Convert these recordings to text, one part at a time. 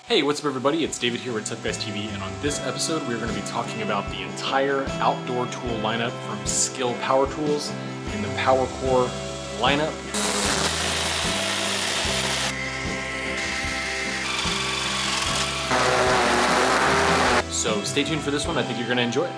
Hey, what's up everybody? It's David here with Tough Guys TV, and on this episode we're going to be talking about the entire outdoor tool lineup from SKIL Power Tools in the PWRCore Lineup. So stay tuned for this one. I think you're going to enjoy it.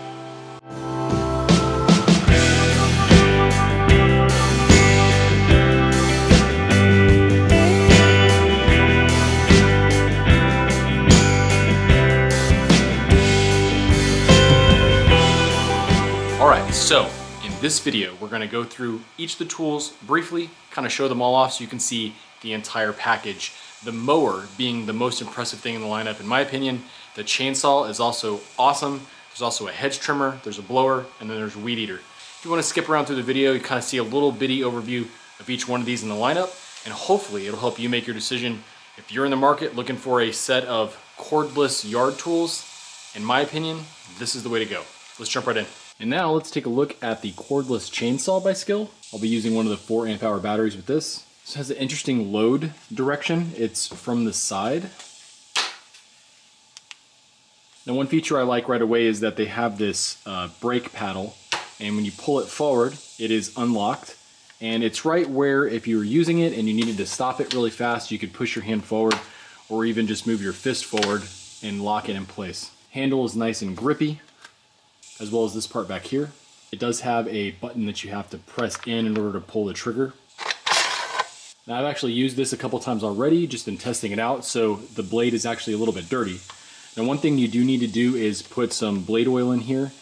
Alright, so in this video we're going to go through each of the tools briefly, kind of show them all off so you can see the entire package. The mower being the most impressive thing in the lineup in my opinion. The chainsaw is also awesome. There's also a hedge trimmer, there's a blower, and then there's a weed eater. If you want to skip around through the video, you kind of see a little bitty overview of each one of these in the lineup, and hopefully it'll help you make your decision. If you're in the market looking for a set of cordless yard tools, in my opinion, this is the way to go. Let's jump right in. And now let's take a look at the cordless chainsaw by SKIL. I'll be using one of the 4 amp hour batteries with this. This has an interesting load direction. It's from the side. Now one feature I like right away is that they have this brake paddle, and when you pull it forward, it is unlocked. And it's right where if you were using it and you needed to stop it really fast, you could push your hand forward or even just move your fist forward and lock it in place. Handle is nice and grippy, as well as this part back here. It does have a button that you have to press in order to pull the trigger. Now I've actually used this a couple times already, just in testing it out, so the blade is actually a little bit dirty. Now one thing you do need to do is put some blade oil in here.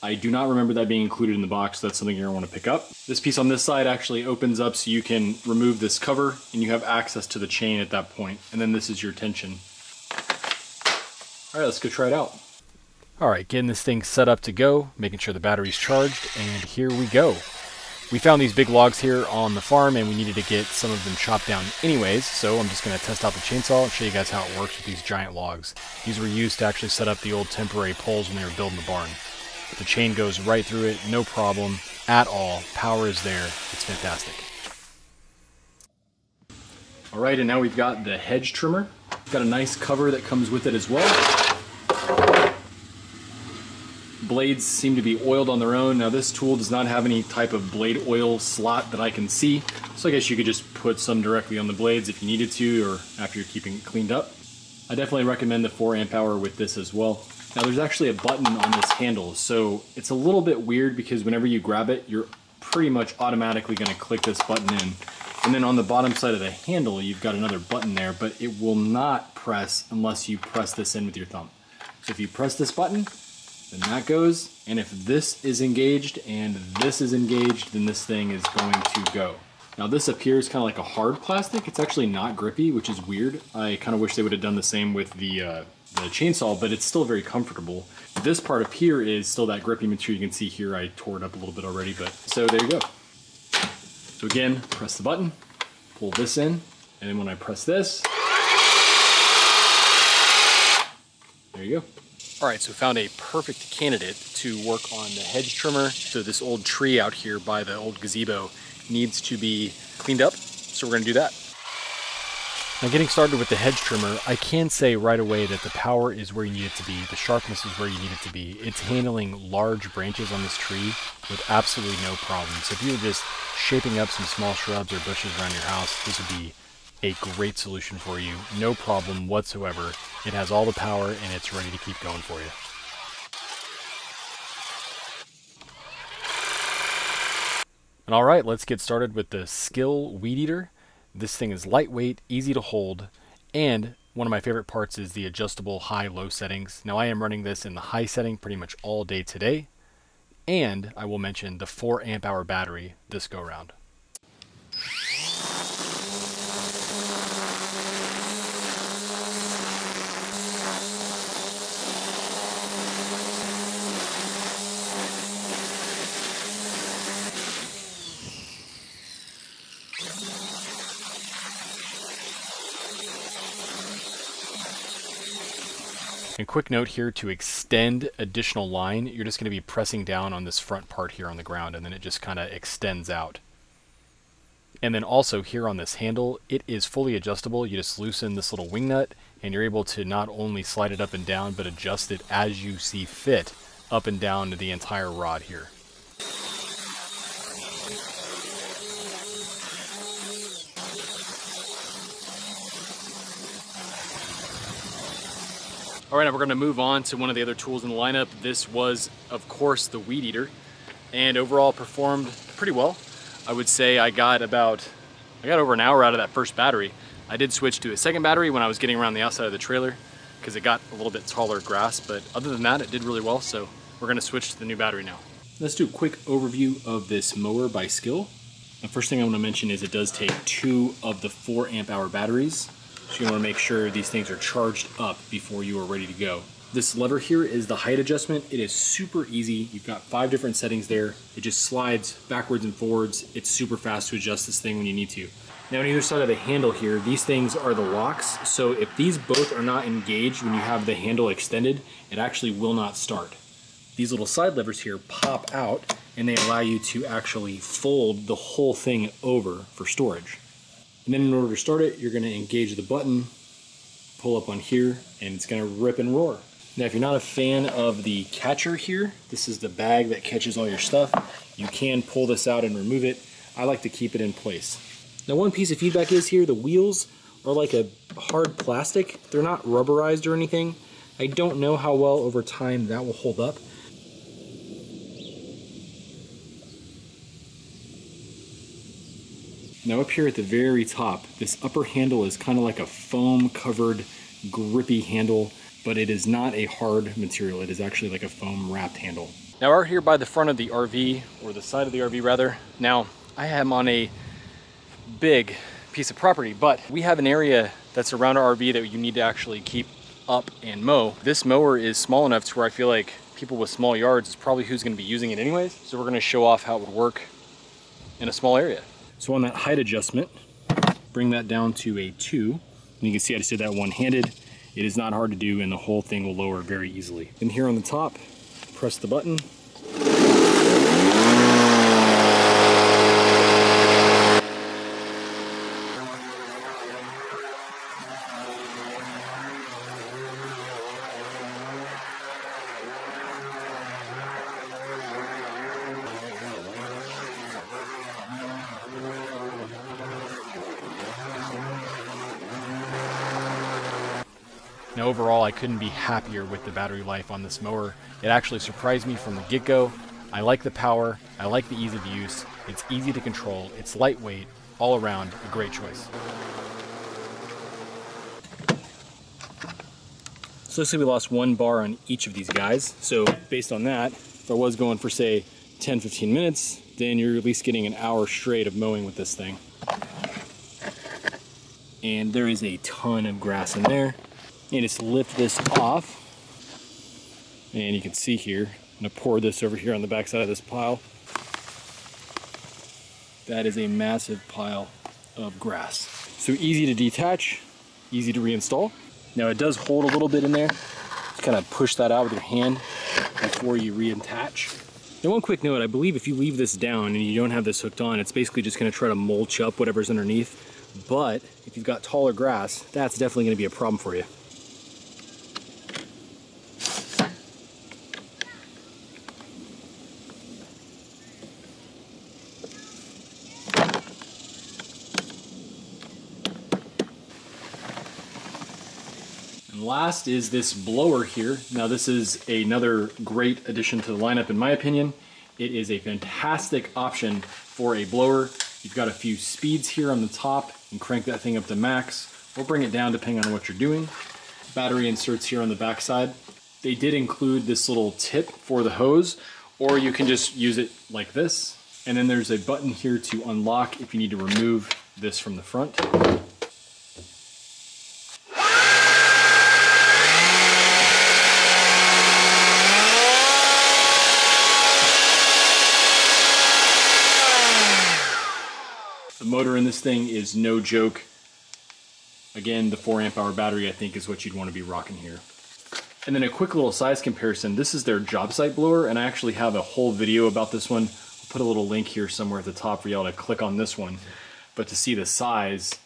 I do not remember that being included in the box, so that's something you're going to want to pick up. This piece on this side actually opens up so you can remove this cover and you have access to the chain at that point. And then this is your tension. Alright, let's go try it out. Alright, getting this thing set up to go, making sure the battery's charged, and here we go. We found these big logs here on the farm and we needed to get some of them chopped down anyways, so I'm just going to test out the chainsaw and show you guys how it works with these giant logs. These were used to actually set up the old temporary poles when they were building the barn. The chain goes right through it, no problem at all. Power is there. It's fantastic. Alright, and now we've got the hedge trimmer. Got a nice cover that comes with it as well. Blades seem to be oiled on their own. Now this tool does not have any type of blade oil slot that I can see, so I guess you could just put some directly on the blades if you needed to, or after you're keeping it cleaned up. I definitely recommend the 4 amp hour with this as well. Now there's actually a button on this handle, so it's a little bit weird because whenever you grab it, you're pretty much automatically going to click this button in. And then on the bottom side of the handle, you've got another button there, but it will not press unless you press this in with your thumb. So if you press this button, then that goes, and if this is engaged and this is engaged, then this thing is going to go. Now this appears kind of like a hard plastic. It's actually not grippy, which is weird. I kind of wish they would have done the same with the chainsaw, but it's still very comfortable. This part up here is still that grippy material. You can see here I tore it up a little bit already, but so there you go. So again, press the button, pull this in, and then when I press this, there you go. Alright, so found a perfect candidate to work on the hedge trimmer. So this old tree out here by the old gazebo needs to be cleaned up, so we're going to do that. Now getting started with the hedge trimmer, I can say right away that the power is where you need it to be, the sharpness is where you need it to be. It's handling large branches on this tree with absolutely no problem. So if you were just shaping up some small shrubs or bushes around your house, this would be a great solution for you. No problem whatsoever. It has all the power and it's ready to keep going for you. And alright, let's get started with the SKIL Weed Eater. This thing is lightweight, easy to hold, and one of my favorite parts is the adjustable high-low settings. Now I am running this in the high setting pretty much all day today, and I will mention the 4 amp hour battery this go round. And quick note here, to extend additional line, you're just going to be pressing down on this front part here on the ground, and then it just kind of extends out. And then also here on this handle, it is fully adjustable. You just loosen this little wing nut and you're able to not only slide it up and down, but adjust it as you see fit up and down the entire rod here. All right, now we're going to move on to one of the other tools in the lineup. This was, of course, the weed eater, and overall performed pretty well. I would say I got over an hour out of that first battery. I did switch to a second battery when I was getting around the outside of the trailer because it got a little bit taller grass, but other than that, it did really well. So we're going to switch to the new battery now. Let's do a quick overview of this mower by SKIL. The first thing I want to mention is it does take 2 of the 4 amp hour batteries. So you want to make sure these things are charged up before you are ready to go. This lever here is the height adjustment. It is super easy. You've got 5 different settings there. It just slides backwards and forwards. It's super fast to adjust this thing when you need to. Now on either side of the handle here, these things are the locks. So if these both are not engaged when you have the handle extended, it actually will not start. These little side levers here pop out and they allow you to actually fold the whole thing over for storage. And then in order to start it, you're going to engage the button, pull up on here, and it's going to rip and roar. Now, if you're not a fan of the catcher here, this is the bag that catches all your stuff. You can pull this out and remove it. I like to keep it in place. Now, one piece of feedback is here, the wheels are like a hard plastic. They're not rubberized or anything. I don't know how well over time that will hold up. Now up here at the very top, this upper handle is kind of like a foam covered grippy handle, but it is not a hard material. It is actually like a foam wrapped handle. Now we're here by the front of the RV, or the side of the RV rather. Now I am on a big piece of property, but we have an area that's around our RV that you need to actually keep up and mow. This mower is small enough to where I feel like people with small yards is probably who's going to be using it anyways. So we're going to show off how it would work in a small area. So on that height adjustment, bring that down to a 2. And you can see I just did that one-handed. It is not hard to do and the whole thing will lower very easily. And here on the top, press the button. Now overall, I couldn't be happier with the battery life on this mower. It actually surprised me from the get-go. I like the power, I like the ease of use, it's easy to control, it's lightweight, all around a great choice. So let's say we lost 1 bar on each of these guys. So based on that, if I was going for say 10-15 minutes, then you're at least getting an hour straight of mowing with this thing. And there is a ton of grass in there. And just lift this off, and you can see here, I'm going to pour this over here on the back side of this pile. That is a massive pile of grass. So easy to detach, easy to reinstall. Now it does hold a little bit in there. Just kind of push that out with your hand before you reattach. Now one quick note, I believe if you leave this down and you don't have this hooked on, it's basically just going to try to mulch up whatever's underneath. But if you've got taller grass, that's definitely going to be a problem for you. And last is this blower here. Now this is another great addition to the lineup in my opinion. It is a fantastic option for a blower. You've got a few speeds here on the top and crank that thing up to max or bring it down depending on what you're doing. Battery inserts here on the back side. They did include this little tip for the hose, or you can just use it like this. And then there's a button here to unlock if you need to remove this from the front. The motor in this thing is no joke. Again, the 4 amp hour battery I think is what you'd want to be rocking here. And then a quick little size comparison. This is their job site blower, and I actually have a whole video about this one. I'll put a little link here somewhere at the top for y'all to click on this one. But to see the size,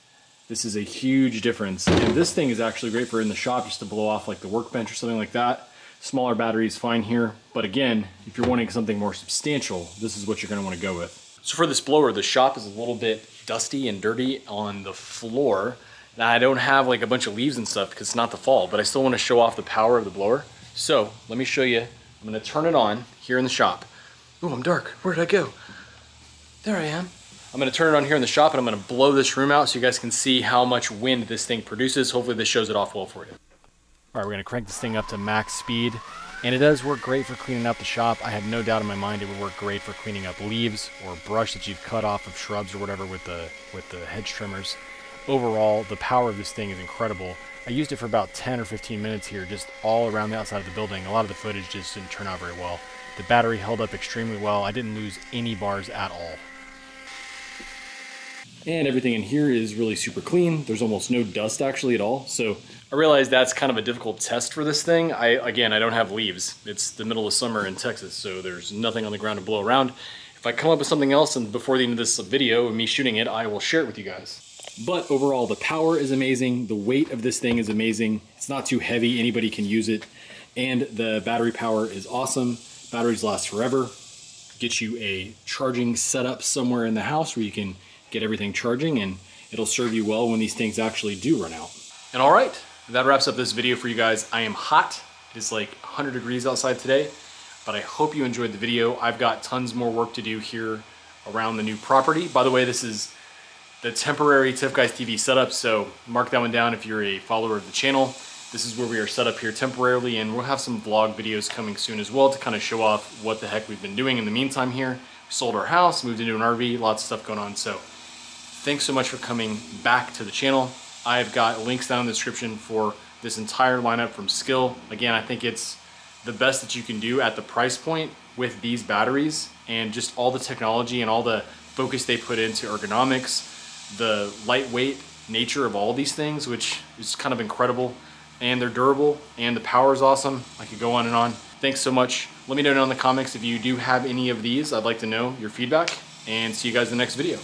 This is a huge difference. And this thing is actually great for in the shop just to blow off like the workbench or something like that. Smaller battery is fine here. But again, if you're wanting something more substantial, this is what you're gonna wanna go with. So for this blower, the shop is a little bit dusty and dirty on the floor. Now I don't have like a bunch of leaves and stuff because it's not the fall, but I still wanna show off the power of the blower. So let me show you. I'm gonna turn it on here in the shop. Ooh, I'm dark. Where did I go? There I am. I'm gonna turn it on here in the shop and I'm gonna blow this room out so you guys can see how much wind this thing produces. Hopefully this shows it off well for you. All right, we're gonna crank this thing up to max speed. And it does work great for cleaning up the shop. I had no doubt in my mind it would work great for cleaning up leaves or brush that you've cut off of shrubs or whatever with the hedge trimmers. Overall, the power of this thing is incredible. I used it for about 10 or 15 minutes here, just all around the outside of the building. A lot of the footage just didn't turn out very well. The battery held up extremely well. I didn't lose any bars at all. And everything in here is really super clean. There's almost no dust actually at all. So I realize that's kind of a difficult test for this thing. Again, I don't have leaves. It's the middle of summer in Texas, so there's nothing on the ground to blow around. If I come up with something else and before the end of this video of me shooting it, I will share it with you guys. But overall, the power is amazing. The weight of this thing is amazing. It's not too heavy, anybody can use it. And the battery power is awesome. Batteries last forever. Get you a charging setup somewhere in the house where you can get everything charging and it'll serve you well when these things actually do run out. And all right, that wraps up this video for you guys. I am hot. It is like 100 degrees outside today, but I hope you enjoyed the video. I've got tons more work to do here around the new property. By the way, this is the temporary Tough Guys TV setup, so mark that one down if you're a follower of the channel. This is where we are set up here temporarily, and we'll have some vlog videos coming soon as well to kind of show off what the heck we've been doing in the meantime here. We sold our house, moved into an RV, lots of stuff going on. So thanks so much for coming back to the channel. I've got links down in the description for this entire lineup from SKIL. Again, I think it's the best that you can do at the price point with these batteries and just all the technology and all the focus they put into ergonomics, the lightweight nature of all these things, which is kind of incredible. And they're durable and the power is awesome. I could go on and on. Thanks so much. Let me know down in the comments if you do have any of these. I'd like to know your feedback and see you guys in the next video.